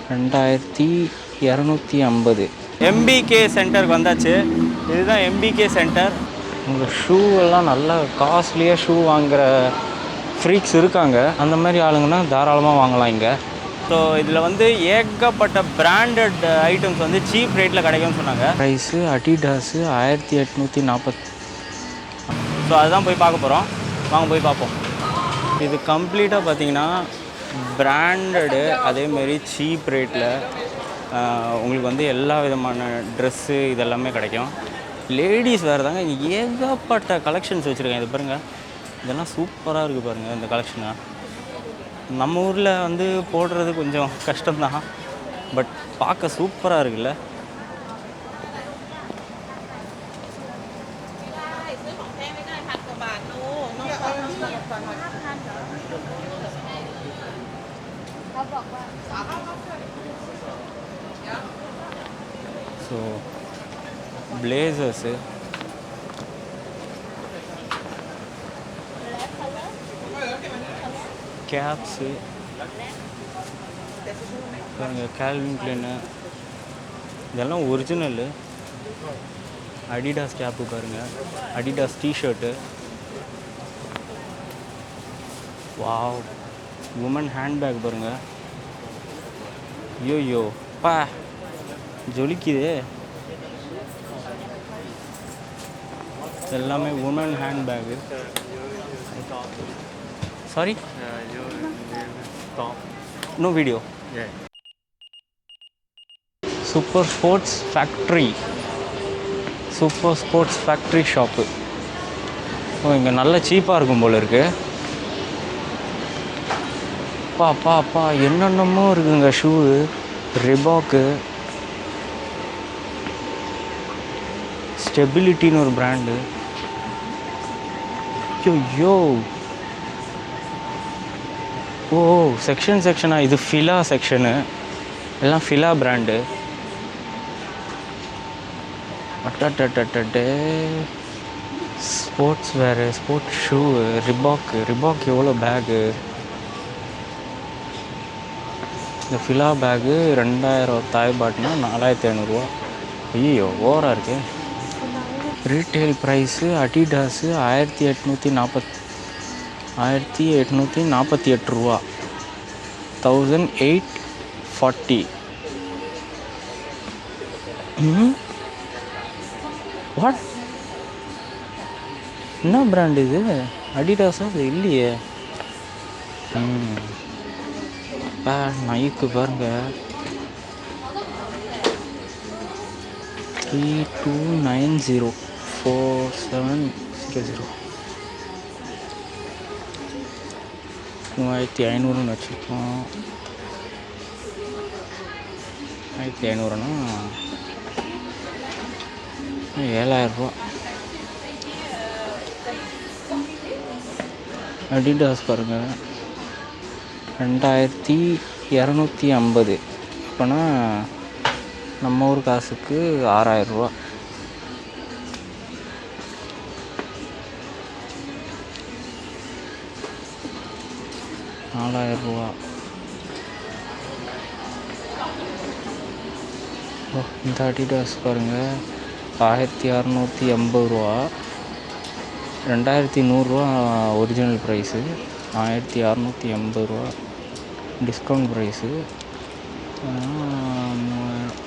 2250. MBK சென்டருக்கு வந்தாச்சு. இதுதான் MBK சென்டர். உங்கள் ஷூ எல்லாம் நல்ல காஸ்ட்லியாக ஷூ வாங்குகிற ஃப்ரீக்ஸ் இருக்காங்க. அந்த மாதிரி ஆளுங்கன்னா தாராளமாக வாங்கலாம் இங்கே. ஸோ இதில் வந்து ஏகப்பட்ட பிராண்டட் ஐட்டம்ஸ் வந்து சீப் ரேட்டில் கிடைக்கும்னு சொன்னாங்க. Price Adidas 1840. ஸோ அதுதான் போய் பார்க்க போகிறோம். வாங்க போய் பார்ப்போம். இது கம்ப்ளீட்டாக பார்த்தீங்கன்னா பிராண்டடு, அதேமாரி சீப் ரேட்டில் உங்களுக்கு வந்து எல்லா விதமான ட்ரெஸ்ஸு இதெல்லாமே கிடைக்கும். லேடிஸ் வேறு தாங்க. இங்கே ஏகப்பட்ட கலெக்ஷன்ஸ் வச்சுருக்கேன். இது பாருங்கள், இதெல்லாம் சூப்பராக இருக்குது பாருங்கள் இந்த கலெக்ஷனை. நம்ம ஊரில் வந்து போடுறது கொஞ்சம் கஷ்டம்தான், பட் பார்க்க சூப்பராக இருக்குல்ல. ஸோ பிளேசர்ஸு, கேப்ஸு பாருங்கள், கால்வின் கிளைனு இதெல்லாம் ஒரிஜினலு. அடிடாஸ் கேப்பு பாருங்கள், Adidas t-shirt. Wow, woman handbag பாருங்கள். ஐயோ பா ஜொலிக்குது. எல்லாமே woman handbag. Sorry, no video. Super sports factory, super sports factory shop. Oh, இங்கே நல்ல சீப்பாக இருக்கும் போல் இருக்குது. பா என்னென்னமோ இருக்குங்க. ஷூவு, ரிபாக்கு, ஸ்டெபிலிட்டின்னு ஒரு பிராண்டு. ஐயோ, ஓ செக்ஷனா இது? ஃபிலா செக்ஷனு, எல்லாம் ஃபிலா பிராண்டு. அட்டே ஸ்போர்ட்ஸ் வேறு, ஸ்போர்ட்ஸ் ஷூ, ரிபாக் எவ்வளோ பேகு. இந்த ஃபிலா பேகு 2000 தாய் பாட்னா 4500 ரூபா. ஐயோ ஓவராக இருக்குது. ரீட்டெயில் ப்ரைஸு அடிடாஸு 1848 ரூபா, 1840. வாட், என்ன பிராண்ட் இது? அடிடாஸா? அது இல்லையே. நைக்கு பாருங்க, 32904700. 3500 வச்சுருக்கோம். 1500னா 7000 ரூபா. அடிடாஸ் பாருங்கள், 2250. இப்போனா நம்ம ஊர் காசுக்கு 6000 ரூபா. $4000. ஓ, இந்த அடிடாஸ் பாருங்கள், 1680 ரூபா. 2100 ரூபா ஒரிஜினல் ப்ரைஸு, 1680 ரூபா டிஸ்கவுண்ட் ப்ரைஸு.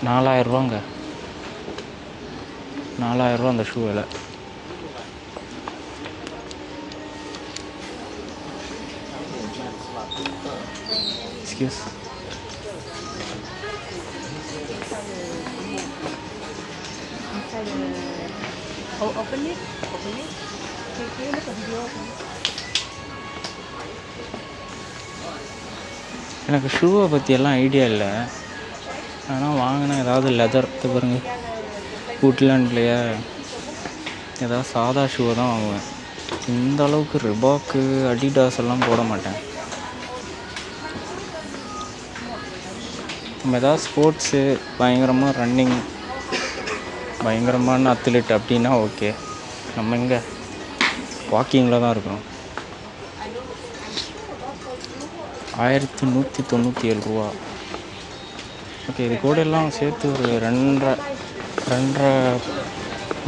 4000 ரூபாங்க. 4000 ரூபா அந்த ஷூ விலை. எக்ஸ்கியூஸ். எனக்கு ஷூவை பற்றியெல்லாம் ஐடியா இல்லை, ஆனால் வாங்கினா ஏதாவது லெதர் பாருங்க, உட்லாண்ட்லையே ஏதாவது சாதா ஷூவை தான் வாங்குவேன். இந்த அளவுக்கு ரிபாக்கு, அடிடாஸ் எல்லாம் போட மாட்டேன். நம்ம ஏதாவது ஸ்போர்ட்ஸு, பயங்கரமாக ரன்னிங், பயங்கரமான அத்லெட் அப்படின்னா ஓகே. நம்ம எங்கே வாக்கிங்கில் தான் இருக்கணும். 1197 ரூபா. ஓகே, இது கூட எல்லாம் சேர்த்து ஒரு 2.5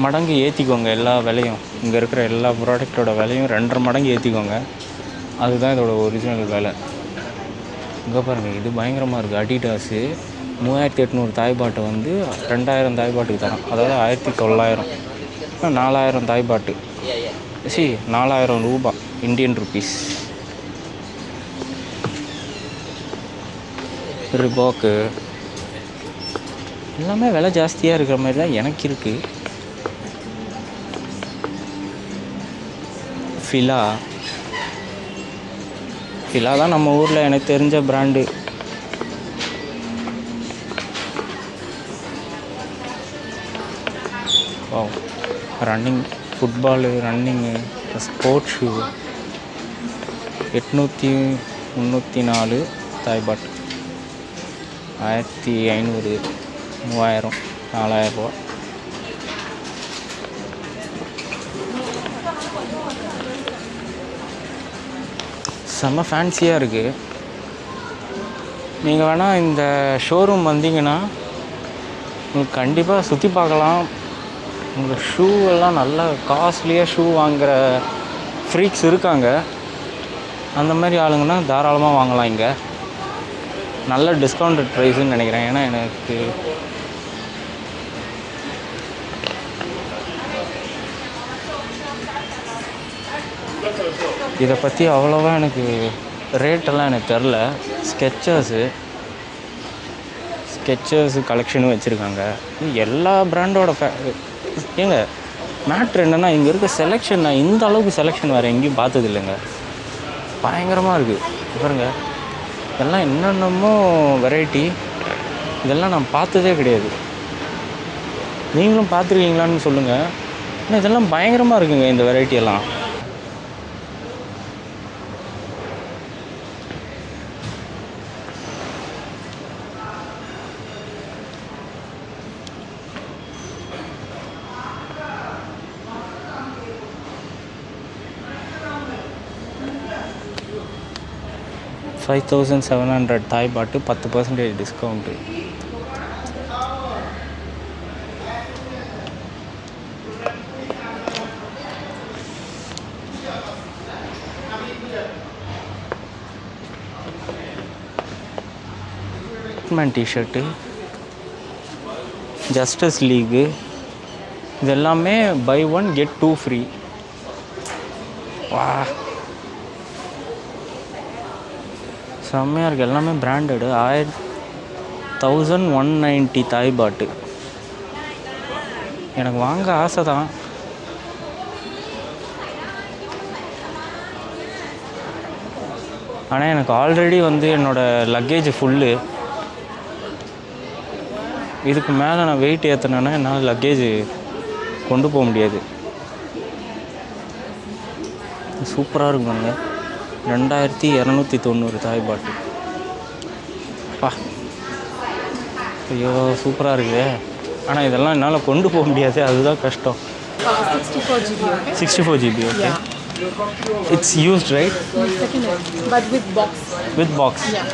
மடங்கு ஏற்றிக்கோங்க எல்லா விலையும். இங்கே இருக்கிற எல்லா ப்ராடக்டோட விலையும் 2.5 மடங்கு ஏற்றிக்கோங்க. அதுதான் இதோட ஒரிஜினல் விலை. இங்கே பாருங்கள், இது பயங்கரமாக இருக்குது. அடிடாஸு 3800 தாய்பாட்டை வந்து 2000 தாய்பாட்டுக்கு தரோம். அதாவது 1900, 4000 தாய்பாட்டு. 4000 ரூபா, இந்தியன் ருபீஸ். ரிபாக்கு எல்லாமே விலை ஜாஸ்தியாக இருக்கிற மாதிரி தான் எனக்கு இருக்குது. ஃபிலா தான் நம்ம ஊரில் எனக்கு தெரிஞ்ச brand. Oh, running, football, running, sports shoe 800-304 தாய்பாட், 1500, 3000, 4000 ரூபா. செம்ம ஃபேன்சியாக இருக்குது. நீங்கள் வேணால் இந்த ஷோரூம் வந்தீங்கன்னா உங்களுக்கு கண்டிப்பாக சுற்றி பார்க்கலாம். உங்கள் ஷூ எல்லாம் நல்ல காஸ்ட்லியாக ஷூ வாங்குகிற ஃப்ரீக்ஸ் இருக்காங்க. அந்த மாதிரி ஆளுங்கன்னா தாராளமாக வாங்கலாம். இங்கே நல்ல டிஸ்கவுண்டட் ப்ரைஸுன்னு நினைக்கிறேன். ஏன்னா எனக்கு இதை பற்றி அவ்வளோவா எனக்கு ரேட்டெல்லாம் எனக்கு தெரில. ஸ்கெச்சர்ஸு கலெக்ஷனும் வச்சுருக்காங்க. எல்லா ப்ராண்டோட ஏங்க மேட்ரு என்னென்னா, இங்கே இருக்க செலெக்ஷன் நான் இந்த அளவுக்கு செலெக்ஷன் வேறு எங்கேயும் பார்த்தது இல்லைங்க. பயங்கரமாக இருக்குது பாருங்க. இதெல்லாம் என்னென்னமோ வெரைட்டி. இதெல்லாம் நான் பார்த்ததே கிடையாது. நீங்களும் பார்த்துருக்கீங்களான்னு சொல்லுங்கள். ஆனால் இதெல்லாம் பயங்கரமாக இருக்குங்க இந்த வெரைட்டியெல்லாம். $5,700 தாய்பாட்டு, 10% discount. Batman T-shirt, Justice League, இது எல்லாமே பை 1 get 2 ஃப்ரீ. வா, செம்மையாக இருக்குது. எல்லாமே பிராண்டடு. 1190 தாய்பாட்டு. எனக்கு வாங்க ஆசை தான். ஆனால் எனக்கு ஆல்ரெடி வந்து என்னோடய லக்கேஜ் ஃபுல்லு. இதுக்கு மேலே நான் வெயிட் ஏற்றினேன்னா என்னால் லக்கேஜ் கொண்டு போக முடியாது. சூப்பராக இருக்குங்க. 2290 தாய்பாட்டு. பா, ஐயோ சூப்பராக இருக்குது. ஆனால் இதெல்லாம் என்னால் கொண்டு போக முடியாது, அதுதான் கஷ்டம். 64 GB, okay. It's used, right? But with box. With box. Yeah.